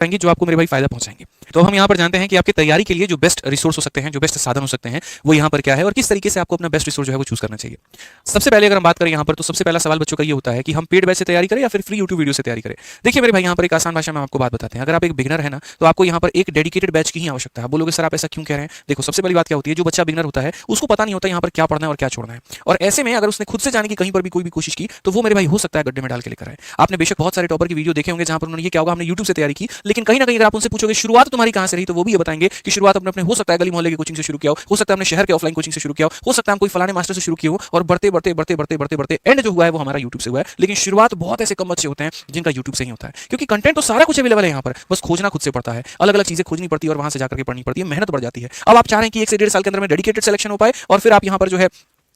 पाएंगे जो आपको मेरे भाई फायदा पहुंचाएंगे। तो हम यहाँ पर जानते हैं कि आपकी तैयारी के लिए जो बेस्ट रिसोर्स हो सकते हैं, जो बेस्ट साधन हो सकते हैं, वो यहाँ पर क्या है और किस तरीके से आपको अपना बेस्ट रिसोर्स जो है वो चूज करना चाहिए। सबसे पहले अगर हम बात करें यहाँ पर, तो सबसे पहला सवाल बच्चों का ये होता है कि हम पेड बैच से तैयारी करें या फिर फ्री यूट्यूब वीडियो से तैयारी करें। देखिए मेरे भाई, यहाँ पर एक आसान भाषा में आपको बात बताते हैं। अगर आप एक बिगनर है ना, तो आपको यहाँ पर एक डेडिकेटेड बैच की ही आवश्यकता है। आप बोलोगे सर आप ऐसा क्यों कह रहे हैं? देखो सबसे पहली बात क्या होती है, जो बच्चा बिगनर होता है उसको पता नहीं होता यहाँ पर क्या पढ़ना है और क्या छोड़ना है, और ऐसे में अगर उसने खुद से जाने की कहीं पर भी कोई भी कोशिश की तो वो मेरे भाई हो सकता है गड्ढे में डाल के लेकर आए। आपने बेशक बहुत सारे टॉपर की वीडियो देखे होंगे जहां पर उन्होंने ये क्या होगा, हमने यूट्यूब से तैयारी की, लेकिन कहीं ना कहीं अगर आप उनसे पूछोगे शुरुआत तुम्हारी कहां से रही, तो वो भी ये बताएंगे कि शुरुआत अपने हो सकता है गली मोहल्ले की कोचिंग से शुरू किया हो सकता है अपने शहर के ऑफलाइन कोचिंग से शुरू किया हो सकता है हम कोई फलाने मास्टर से शुरू किया हो, और बढ़ते बढ़ते बढ़ते बढ़ते बढ़ते बढ़ते एंड जो हुआ है वो हमारा यूट्यूब से हुआ है। लेकिन शुरुआत बहुत ऐसे कम बच्चे होते हैं जिनका यूट्यूब से ही होता है, क्योंकि कंटेंट तो सारा कुछ अवेलेबल है यहाँ पर, बस खोजना खुद से पड़ता है, अलग अलग चीजें खोजनी पड़ती है और वहां से जाकर के पढ़नी पड़ती है, मेहनत बढ़ जाती है। अब आप चाह रहे हैं कि 1 से 1.5 साल के अंदर में डेडिकेटेड सिलेक्शन हो पाए और फिर आप यहाँ पर जो है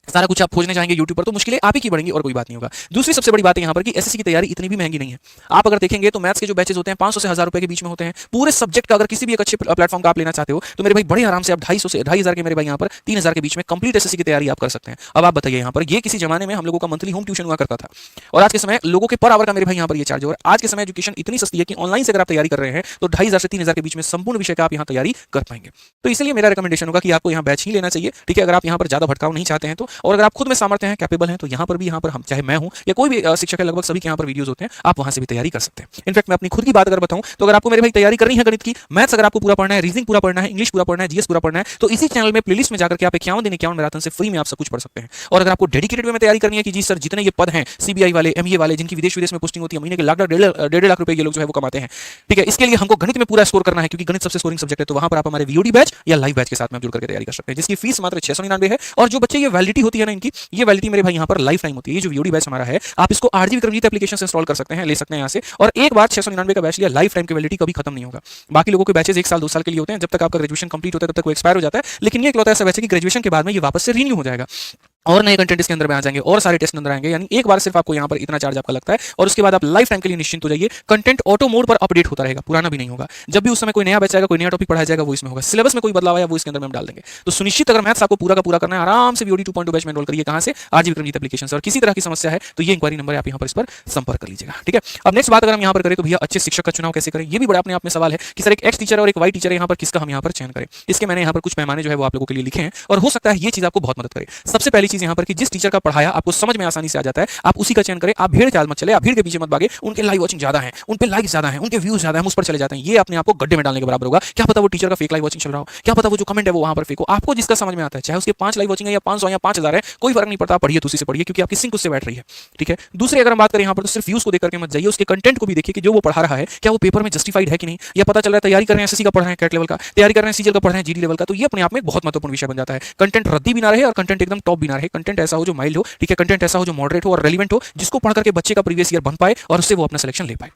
सारा कुछ आप खोजने जाएंगे यूट्यूब पर, तो मुश्किलें आप ही की बढ़ेंगी और कोई बात नहीं होगा। दूसरी सबसे बड़ी बात है यहाँ पर कि एसएससी की तैयारी इतनी भी महंगी नहीं है। आप अगर देखेंगे तो मैथ्स के जो बैचेस होते हैं 500 से 1000 रुपए के बीच में होते हैं पूरे सब्जेक्ट का। अगर किसी भी एक अच्छे प्लेटफॉर्म का आप लेना चाहते हो तो मेरे भाई बड़े आराम से आप 250 से 2500 के मेरे भाई यहाँ पर 3000 के बीच में कंप्लीट एसएससी की तैयारी आप कर सकते हैं। अब आप बताइए यहाँ पर, ये किसी जमाने में हम लोगों का मंथली होम ट्यूशन हुआ करता था और आज के समय लोगों के पर आवर का मेरे भाई यहाँ पर ये चार्ज है। और आज के समय एजुकेशन इतनी सस्ती है कि ऑनलाइन से अगर आप तैयारी कर रहे हैं तो 2500 से 3000 के बीच में संपूर्ण विषय का आप यहाँ तैयारी कर पाएंगे। तो इसलिए मेरा रिकमेंडेशन होगा कि आपको यहाँ बैच ही लेना चाहिए, ठीक है, अगर आप यहाँ पर ज्यादा भटकाव नहीं चाहते हैं तो। और अगर आप खुद में हैं, कैपेबल हैं, तो यहाँ पर हम चाहे मैं हूं या कोई भी शिक्षक है, लगभग सभी के यहाँ पर वीडियोस होते हैं, आप वहां से भी तैयारी कर सकते हैं। इनफैक्ट मैं अपनी खुद की बात अगर बताऊं तो अगर आपको मेरे भाई तैयारी करनी है गणित की, मैथ्स अगर आपको पूरा पढ़ना है, रीजनिंग पूरा पढ़ना है, इंग्लिश पूरा पढ़ना है, जीएस पूरा पढ़ना है, तो इसी चैनल में प्लेलिस्ट में जाकर के आप 51 दिन 51 मैराथन से फ्री में आप सब कुछ पढ़ सकते हैं। और अगर आपको डेडिकेटेड वे में तैयारी करनी है कि जी सर जितने ये पद हैं सीबीआई वाले, एमईए वाले, जिनकी विदेश में पोस्टिंग होती है, महीने के लाख 1.5 लाख रुपए ये लोग जो है वो कमाते हैं, ठीक है, इसके लिए हमको गणित में पूरा स्कोर करना है क्योंकि गणित सबसे स्कोरिंग सब्जेक्ट है, तो वहां पर आप हमारे वीओडी बैच या लाइव बैच के साथ में जुड़ करके तैयारी कर सकते हैं, जिसकी फीस मात्र 699 है। और जो बच्चे ये वैलिडिटी होती है ना इनकी, ये वैलिडिटी मेरे भाई यहाँ पर लाइफ टाइम होती है। ये जो वीओडी बैच हमारा है, आप इसको आरजी विक्रमजीत एप्लीकेशन से इंस्टॉल कर सकते हैं, ले सकते हैं यहाँ से, और एक बार 699 का बैच लिया, लाइफ टाइम की वैलिडिटी कभी खत्म नहीं होगा। बाकी लोगों के बैचेस 1 साल 2 साल के लिए होते हैं, जब तक आपका ग्रेजुएशन कंप्लीट होता है तब तक वो एक्सपायर हो जाता है, लेकिन ये इकलौता ऐसा बैच है कि ग्रेजुएशन के बाद में ये वापस से रिन्यू हो जाएगा और नए कंटेंट इसके अंदर में आ जाएंगे और सारे टेस्ट अंदर आएंगे। यानी एक बार सिर्फ आपको यहाँ पर इतना चार्ज आपका लगता है और उसके बाद आप लाइफ टाइम के लिए निश्चिंत हो जाइए। कंटेंट ऑटो मोड पर अपडेट होता रहेगा, पुराना भी नहीं होगा। जब भी उस समय कोई नया बैच आएगा, कोई नया टॉपिक पढ़ाया जाएगा, वो इसमें होगा। सिलेबस में कोई बदलाव आया वो इसके अंदर में हम डाल देंगे। तो सुनिश्चित अगर मैथ्स आपको पूरा का पूरा करना है, आराम से वीओडी 2.2 बैच में एनरोल करिए। कहां से? आरजी विक्रमजीत एप्लीकेशन से। और किसी तरह की समस्या है तो ये इंक्वायरी नंबर है, आप यहाँ पर इस पर संपर्क कर लीजिएगा, ठीक है। अब नेक्स्ट बात अगर हम यहाँ पर करें तो भैया अच्छे शिक्षक का चुनाव कैसे करें, ये भी बड़ा अपने आप में सवाल है कि सर एक एक्स टीचर और एक वाई टीचर है, यहाँ पर किसका हम यहाँ पर चयन करें। इसके मैंने यहाँ पर कुछ पैमाने जो है वो आप लोगों के लिए लिखे हैं और हो सकता है ये चीज आपको बहुत मदद करे। सबसे पहली चीज यहाँ पर कि जिस टीचर का पढ़ाया आपको समझ में आसानी से आ जाता है, आप उसी का चयन करें। आप भीड़ चाल मत चले, आप भीड़ के पीछे मत भागे। उनके लाइव वॉचिंग ज्यादा है, उन पे लाइक ज्यादा है, उनके व्यूज ज्यादा है, उस पर चले जाते हैं, ये अपने आप को गड्ढे में डालने के बराबर होगा। क्या पता वो टीचर का फेक लाइव वॉचिंग चल रहा हो, क्या पता वो जो कमेंट है वो वहां पर फेक हो। आपको जिसका समझ में आता है, चाहे उसके 5 लाइव वॉचिंग है या 500 या 5000 है, कोई फर्क नहीं पड़ता, पढ़िए तो उसी से पढ़िए क्योंकि आपकी सिंक उससे बैठ रही है, ठीक है। दूसरी अगर हम बात करें यहाँ पर तो सिर्फ व्यूज को देख करके मत जाइए, उसके कंटेंट को भी देखिए कि जो वो पढ़ा रहा है क्या वो पेपर में जस्टिफाइड है कि नहीं, या पता चल रहा है तैयारी कर रहे हैं एसएससी का पढ़ रहे हैं, कैट लेवल का तैयारी कर रहे हैं, सीजीएल का पढ़ रहे हैं, जीडी लेवल का, तो ये अपने आप में बहुत महत्वपूर्ण विषय बन जाता है। कंटेंट रद्दी भी ना रहे और कंटेंट एकदम टॉप भी ना रहे। कंटेंट ऐसा हो जो माइल्ड हो, ठीक है, कंटेंट ऐसा हो जो मॉडरेट हो और रेलिवेंट हो, जिसको पढ़ करके बच्चे का प्रीवियस ईयर बन पाए और उससे वो अपना सिलेक्शन ले पाए।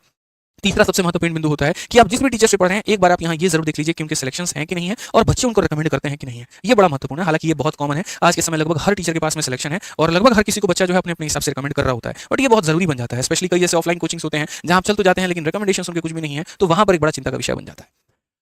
तीसरा सबसे महत्वपूर्ण बिंदु होता है कि आप जिस भी टीचर से पढ़ रहे हैं एक बार आप यहाँ ये जरूर देख लीजिए कि उनके सिलेक्शंस हैं कि नहीं है और बच्चे उनको रिकमेंड करते हैं कि नहीं है। ये बड़ा महत्वपूर्ण है। हालांकि ये बहुत कॉमन है, आज के समय लगभग हर टीचर के पास में सिलेक्शन है और लगभग हर किसी को बच्चा जो है अपने अपने हिसाब से रिकमेंड कर रहा होता है, बट ये बहुत जरूरी बन जाता है। स्पेशली कई ऐसे ऑफलाइन कोचिंग्स होते हैं जहां आप चल तो जाते हैं लेकिन रिकमेंडेशन उनके कुछ भी नहीं है, तो वहां पर एक बड़ा चिंता का विषय बन जाता है।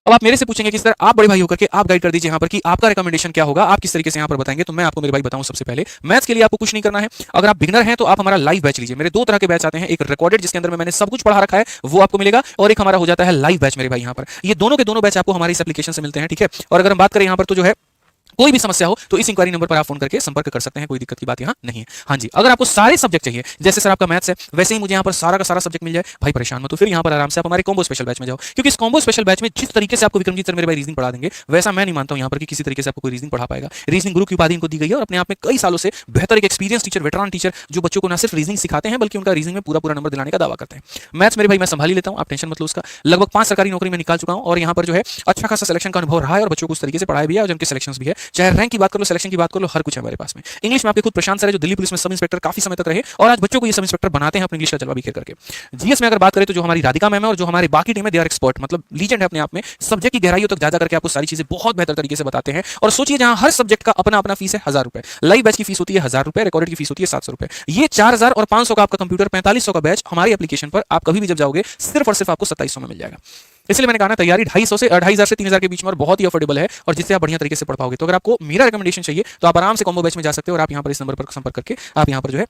अब आप मेरे से पूछेंगे कि सर आप बड़े भाई होकर के आप गाइड कर दीजिए यहाँ पर कि आपका रिकमेंडेशन क्या होगा, आप किस तरीके से यहाँ पर बताएंगे। तो मैं आपको मेरे भाई बताऊं, सबसे पहले मैथ्स के लिए आपको कुछ नहीं करना है। अगर आप बिगनर हैं तो आप हमारा लाइव बैच लीजिए। मेरे 2 तरह के बैच आते हैं, एक रिकॉर्डेड जिसके अंदर में मैंने सब कुछ पढ़ा रखा है वो आपको मिलेगा, और एक हमारा हो जाता है लाइव बैच मेरे भाई यहाँ पर। ये दोनों के दोनों बैच आपको हमारी इस एप्लीकेशन से मिलते हैं, ठीक है। और अगर हम बात करें यहाँ पर तो जो है कोई भी समस्या हो तो इस इंक्वायरी नंबर पर आप फोन करके संपर्क कर सकते हैं, कोई दिक्कत की बात यहाँ नहीं है। हाँ जी, अगर आपको सारे सब्जेक्ट चाहिए, जैसे सर आपका मैथ्स है वैसे ही मुझे यहाँ पर सारा का सारा सब्जेक्ट मिल जाए, भाई परेशान मत, तो फिर यहाँ पर आराम से आप हमारे कॉम्बो स्पेशल बैच में जाओ, क्योंकि इस कॉम्बो स्पेशल बैच में जिस तरीके से आपको विक्रमजीत सर मेरे भाई रीजनिंग पढ़ा देंगे, वैसा मैं नहीं मानता हूँ यहाँ पर कि किसी तरीके से आपको कोई रीजनिंग पढ़ा पाएगा। रीजनिंग गुरु की उपाधि इनको दी गई है और अपने आप में कई सालों से बेहतर एक एक्सपीरियंस टीचर, वेटरान टीचर, जो बच्चों को न सिर्फ रीजनिंग सिखाते हैं बल्कि उनका रीजनिंग में पूरा नंबर दिलाने का दावा करते हैं। मैथ्स मेरे भाई मैं संभाल ही लेता हूँ, आप टेंशन मत लो उसका। लगभग 5 सरकारी नौकरी में निकाल चुका हूँ और यहाँ पर जो है अच्छा खासा सिलेक्शन का अनुभव रहा है और बच्चों को उस तरीके से पढ़ाया भी है और जिनके सिलेक्शन भी है। चाहे रैंक की बात कर लो, सिलेक्शन की बात कर लो, हर कुछ है हमारे पास में। इंग्लिश में आपके खुद प्रशांत सर है जो दिल्ली पुलिस में सब इंस्पेक्टर काफी समय तक रहे और आज बच्चों को ये सब इंस्पेक्टर बनाते हैं अपने इंग्लिश का जलवा बिखेर करके। जीएस में अगर बात करें तो जो हमारी राधिका मैम है और जो हमारी बाकी टीम है, दे आर एक्सपर्ट, मतलब लीजेंड है अपने आप में। सब्जेक्ट की गहराइयों तक जा करके आपको सारी चीजें बहुत बेहतर तरीके से बताते हैं। और सोचिए जहां हर सब्जेक्ट का अपना अपना फीस है 1000 रुपए, लाइव बैच की फीस होती है 1000 रुपए, रिकॉर्डेड की फीस होती है 700 रुपए। ये 4000 और 500 का आपका कंप्यूटर, 4500 का बैच हमारी एप्लीकेशन पर आप कभी भी जब जाओगे सिर्फ और सिर्फ आपको 2700 में मिल जाएगा। इसलिए मैंने कहा ना, तैयारी 250 से 3000 के बीच में और बहुत ही अफोर्डेबल है और जिससे आप बढ़िया तरीके से पढ़ पाओगे। तो अगर आपको मेरा रिकमेंडेशन चाहिए तो आप आराम से कॉम्बो बैच में जा सकते हो और आप यहाँ पर इस नंबर पर संपर्क करके आप यहाँ पर जो है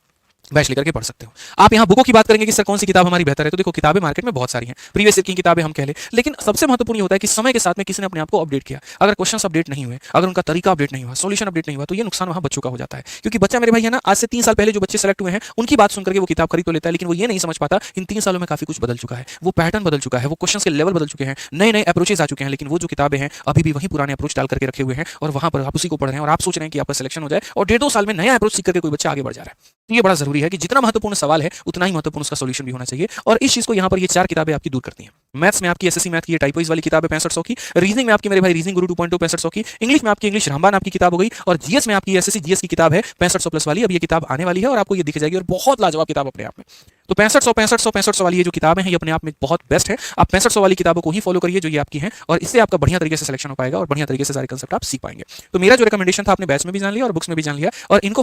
बैच लेकर के पढ़ सकते हो। आप यहाँ बुकों की बात करेंगे कि सर कौन सी किताब हमारी बेहतर है, तो देखो किताबें मार्केट में बहुत सारी हैं, प्रीवियस ईयर की किताबें हम कह लें, लेकिन सबसे महत्वपूर्ण ये होता है कि समय के साथ में किसी ने अपने आप को अपडेट किया। अगर क्वेश्चंस अपडेट नहीं हुए, अगर उनका तरीका अपडेट नहीं हुआ, सॉल्यूशन अपडेट नहीं हुआ, तो ये नुकसान वहाँ बच्चों का हो जाता है। क्योंकि बच्चा मेरे भाई है ना, आज से 3 साल पहले जो बच्चे सेलेक्ट हुए हैं उनकी बात सुनकर के वो किताब खरीद तो लेता है, लेकिन वो ये नहीं समझ पाता इन 3 सालों में काफी कुछ बदल चुका है, वो पैटर्न बदल चुका है, वो क्वेश्चंस के लेवल बदल चुके हैं, नए नए अप्रोचेस आ चुके हैं, लेकिन वो जो किताबें हैं अभी भी वही पुराने अप्रोच डाल करके रखे हुए हैं और वहां पर आप उसी को पढ़ रहे हैं और आप सोच रहे हैं कि आपका सिलेक्शन हो जाए और 1.5-2 साल में नया अप्रोच सीख करके कोई बच्चा आगे बढ़ जा रहा है। तो ये बड़ा जरूरी है कि जितना महत्वपूर्ण सवाल है उतना ही महत्वपूर्ण उसका सॉल्यूशन भी होना चाहिए, और इस चीज को यहाँ पर ये 4 किताबें आपकी दूर करती हैं। मैथ्स में आपकी एसएससी मैथ की ये टाइपोइज वाली किताब है 6500 की, रीजनिंग में आपकी मेरे भाई रीजनिंग गुरु 2.2 6500 की, इंग्लिश में आपकी इंग्लिश रामबान आपकी किताब हो गई, और जीएस में आपकी एसएससी जीएस की किताब है 6500 प्लस वाली। अब ये किताब आने वाली है और आपको ये दिख जाएगी और बहुत लाजवाब किताब अपने आप में। तो 6500 वाली ये जो किताबें हैं ये अपने आप में बहुत बेस्ट है। आप 6500 वाली किताबों को ही फॉलो करिए जो ये आपकी हैं, और इससे आपका बढ़िया तरीके से सिलेक्शन हो पाएगा और बढ़िया तरीके से सारे कंसेप्ट आप सीख पाएंगे। तो मेरा जो रिकमेंडेशन था आपने बैच में भी जान लिया और बुक्स में भी जान लिया, और इनको